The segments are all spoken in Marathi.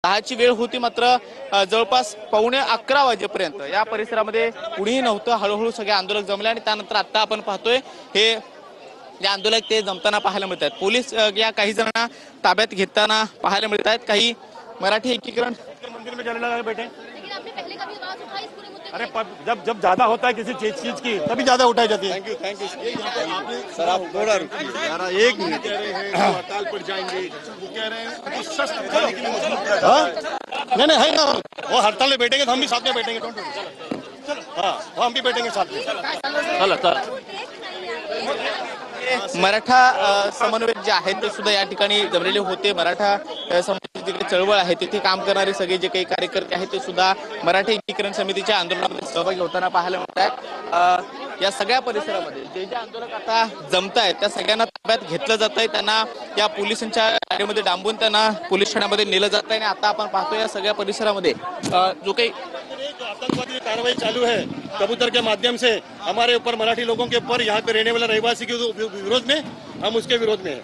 10ची वेळ होती, मात्र जवळपास 11:15 वाजेपर्यंत या परिसरामध्ये कुणीही नव्हतं। हळूहळू सगळे आंदोलक जमले आणि त्यानंतर आता आपण पाहतोय हे जे आंदोलक ते जमताना पाहायला मिळत आहेत। पोलीस या काही जणांना ताब्यात घेताना पाहायला मिळत आहेत। काही मराठी एकीकरण मंदिर में जाने लगा बेटे, लेकिन आपने पहले कभी आवाज उठाई इस पूरे मुद्दे को? अरे जब ज्यादा होता है किसी चीज की तभी ज्यादा उठाई जाती है। थैंक यू सर, आप थोड़ा रुकिए, एक मिनट। हड़ताल पर जाएंगे वो कह रहे हैं शस्त्र उठाने के लिए मजबूर किया जा रहा है। नहीं है ना, वो हड़ताल में बैठेंगे तो हम भी साथ में बैठेंगे। चलो हाँ, वो हम भी बैठेंगे साथ में। चलो चलो। मराठा समन्वयक जे आहेत ते सुद्धा या ठिकाणी जमलेले होते। मराठा समाजाची जी चळवळ आहे तिथे काम करणारे सगळे जे काही कार्यकर्ते आहेत ते सुद्धा मराठा एकीकरण समितीच्या आंदोलनामध्ये सहभागी होताना पाहायला मिळत आहेत। या सगळ्या परिसरामध्ये जे जे आंदोलक आता जमत आहेत त्या सगळ्यांना ताब्यात घेतलं जात आहे। त्यांना या पोलिसांच्या गाडीमध्ये डांबून त्यांना पोलीस ठाण्यामध्ये नेलं जात आहे। आणि आता आपण पाहतो या सगळ्या परिसरामध्ये जो काही आतंकवादी कार्रवाई चालू है कबूतर के माध्यम से हमारे ऊपर, मराठी लोगों के ऊपर, यहाँ पे रहने वाले रहवासी के विरोध में, हम उसके विरोध में हैं।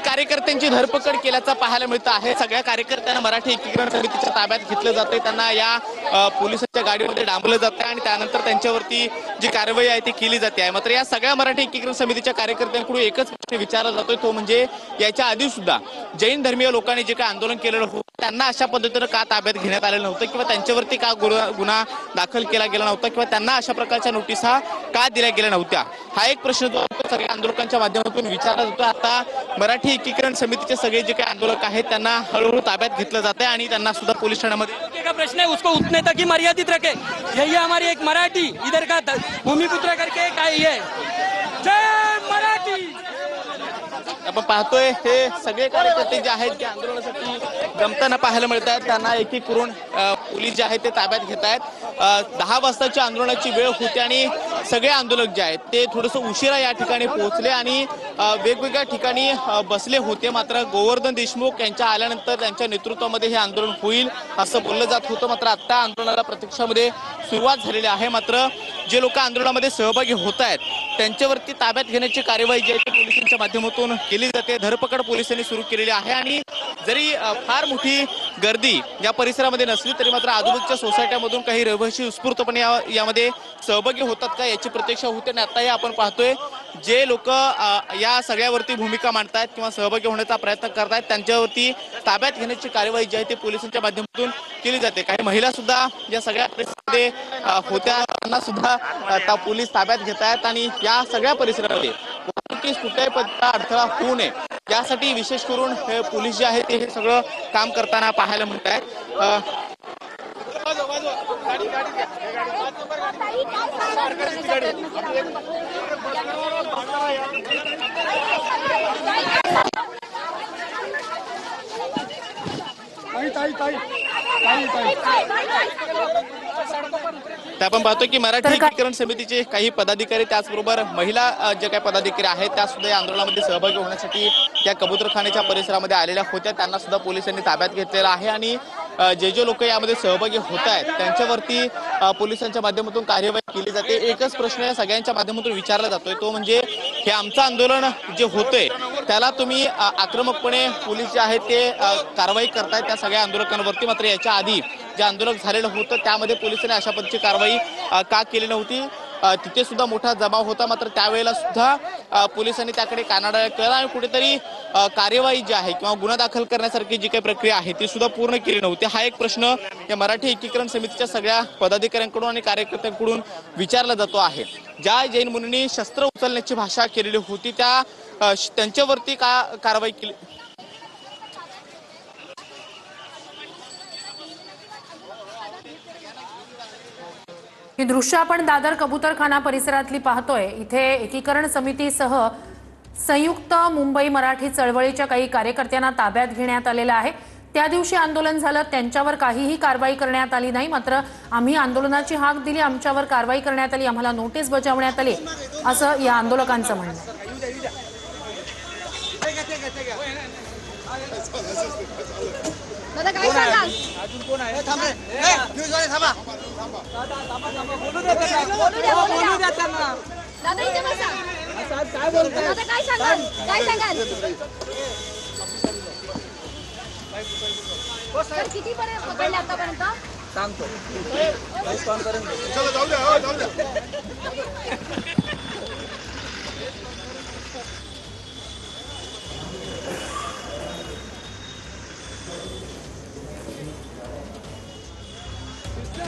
कार्यकर्त्यांची धरपकड केल्याचा पाहायला मिळतं आहे। सगळ्या कार्यकर्त्यांना मराठी एकीकरण समितीच्या ताब्यात घेतलं जातंय। त्यांना या पोलिसांच्या गाडीमध्ये डांबलं जातंय आणि त्यानंतर त्यांच्यावरती जी कारवाई आहे ती केली जाते आहे। मात्र या सगळ्या मराठी एकीकरण समितीच्या कार्यकर्त्यांकडून एकच प्रश्न विचारला जातोय, तो म्हणजे याच्या आधी सुद्धा जैन धर्मीय लोकांनी जे काही आंदोलन केलेलं होतं त्यांना अशा पद्धतीनं का ताब्यात घेण्यात आलेलं नव्हतं किंवा त्यांच्यावरती का गुन्हा दाखल केला गेला नव्हता किंवा त्यांना अशा प्रकारच्या नोटिसा का दिल्या गेल्या नव्हत्या, हा एक प्रश्न जो सगळ्या आंदोलकांच्या माध्यमातून विचारला जातो। आता मराठी एकीकरण समितीचे सगळे जे काही आंदोलक आहेत त्यांना हळूहळू ताब्यात घेतलं जाते आणि त्यांना सुद्धा पोलीस ठाण्यामध्ये का प्रश्न है उसको उतने तक ही मर्यादित रखे। यही हमारी एक मराठी इधर का भूमिपुत्र करके एक आई है। जय मराठी। आपण पाहतोय हे सगळे कार्यकर्ते जे आहेत ते आंदोलनासाठी जमताना पाहायला मिळत आहेत। त्यांना एक एक करून पोलीस जे आहेत ते ताब्यात घेत आहेत। 10 वाजताची आंदोलनाची वेळ होती आणि सगळे आंदोलक जे आहेत ते थोडंसं उशिरा या ठिकाणी पोहोचले आणि वेगवेगळ्या ठिकाणी बसले होते। मात्र गोवर्धन देशमुख यांच्या आल्यानंतर त्यांच्या नेतृत्वामध्ये हे आंदोलन होईल असं बोललं जात होतं। मात्र आता आंदोलनाला प्रत्यक्षामध्ये सुरुवात झालेली आहे। मात्र जे लोक आंदोलनामध्ये सहभागी होत आहेत त्यांच्यावरती ताब्यात घेण्याची कार्यवाही जी आहे ती पोलिसांच्या माध्यमातून केली जाते। धरपकड पोलिसांनी सुरू केलेली आहे आणि जरी फार मोठी गर्दी या परिसरामध्ये नसली तरी मात्र आजूबाजूच्या सोसायट्यामधून काही रहिवासी उत्स्फूर्तपणे यामध्ये सहभागी होतात का याची प्रतीक्षा होते। आणि आताही आपण पाहतोय जे लोक या सगळ्यावरती भूमिका मांडतायत किंवा सहभागी होण्याचा प्रयत्न करतायत त्यांच्यावरती ताब्यात घेण्याची कार्यवाही जी आहे ती पोलिसांच्या माध्यमातून केली जाते। काही महिला सुद्धा या सगळ्या परिस्थितीमध्ये होत्या, त्यांना सुद्धा आता पोलीस ताब्यात घेत आहेत आणि या सगळ्या परिसरामध्ये कुठल्याही पद्धतीचा अडथळा होऊ नये यासाठी विशेष करून हे पोलीस जे आहेत ते हे सगळं काम करताना पाहायला मिळत आहे। आपण पाहतो की मराठी एकीकरण समितीचे काही पदाधिकारी त्याचबरोबर महिला जे काही पदाधिकारी आहेत त्या सुद्धा या आंदोलनामध्ये सहभागी होण्यासाठी त्या कबूतरखान्याच्या परिसरामध्ये आलेल्या होत्या। त्यांना सुद्धा पोलिसांनी ताब्यात घेतलेला आहे आणि जे लोक यामध्ये सहभागी होत आहेत त्यांच्यावरती पोलिसांच्या माध्यमातून कार्यवाही केली जाते। एकच प्रश्न या सगळ्यांच्या माध्यमातून विचारला जातोय, तो म्हणजे हे आमचं आंदोलन जे होतंय त्याला तुम्ही आक्रमकपणे पोलीस जे आहेत ते कारवाई करतायत त्या सगळ्या आंदोलकांवरती, मात्र याच्या आधी जे आंदोलन झालेलं होतं त्यामध्ये पोलिसांनी अशा पद्धतीची कारवाई का केली नव्हती। तिथे सुद्धा मोठा जमाव होता, मात्र त्यावेळेला सुद्धा पोलिसांनी त्याकडे कानाडा केला आणि कुठेतरी कार्यवाही जी आहे किंवा गुन्हा दाखल करण्यासारखी जी काही प्रक्रिया आहे ती सुद्धा पूर्ण केली नव्हती। हा एक प्रश्न या मराठी एकीकरण समितीच्या सगळ्या पदाधिकाऱ्यांकडून आणि कार्यकर्त्यांकडून विचारला जातो आहे। ज्या जैन मुनींनी शस्त्र उचलण्याची भाषा केलेली होती त्यांच्यावरती का कारवाई केली। ही दृश्य आपण दादर कबूतरखाना परिसरातली पाहतोय। इथे एकीकरण समितीसह संयुक्त मुंबई मराठी चळवळीच्या काही कार्यकर्त्यांना ताब्यात घेण्यात आलेलं आहे। त्या दिवशी आंदोलन झालं, त्यांच्यावर काहीही कारवाई करण्यात आली नाही, मात्र आम्ही आंदोलनाची हाक दिली, आमच्यावर कारवाई करण्यात आली, आम्हाला नोटीस बजावण्यात आली असं या आंदोलकांचं म्हणणं आहे। दादा काय सांगाल? अजून कोण आहे? थांबा न्यूज वाले थांबा बोलू द्या त्यांना दादा इथे बसा। दादा काय सांगाल सर किती पर्यंत पकडले आतापर्यंत सांगतो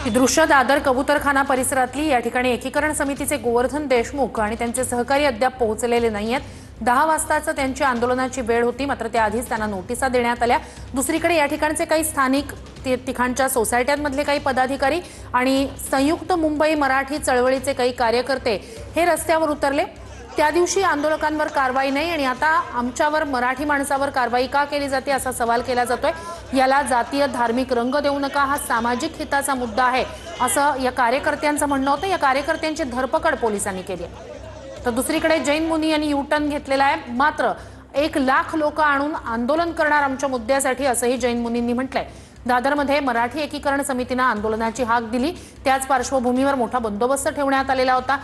ही दृश्य दादर कबूतरखाना परिसरातली। या ठिकाणी एकीकरण समितीचे गोवर्धन देशमुख आणि त्यांचे सहकारी अद्याप पोहोचलेले नाहीयेत। 10 वाजताचं त्यांची आंदोलनाची वेळ होती, मात्र त्याआधीच त्यांना नोटिसा देण्यात आल्या। दुसरीकडे या ठिकाणचे काही स्थानिक ठिकाणच्या सोसायट्यांमधले काही पदाधिकारी आणि संयुक्त मुंबई मराठी चळवळीचे काही कार्यकर्ते हे रस्त्यावर उतरले। त्या दिवशी आंदोलकांवर कारवाई नाही आणि आता आमच्यावर मराठी माणसावर कारवाई का केली जाते असा सवाल केला जातोय। याला जातीय धार्मिक रंग देऊ नका, हा सामाजिक हिताचा मुद्दा आहे असं या कार्यकर्त्यांचं म्हणणं होतं। या कार्यकर्त्यांची धरपकड पोलिसांनी केली आहे। तर दुसरीकडे जैन मुनी यांनी युटर्न घेतलेला आहे, मात्र 1 लाख लोक आणून आंदोलन करणार आमच्या मुद्द्यासाठी असंही जैन मुनींनी म्हटलंय। दादरमध्ये मराठी एकीकरण समितीनं आंदोलनाची हाक दिली, त्याच पार्श्वभूमीवर मोठा बंदोबस्त ठेवण्यात आलेला होता।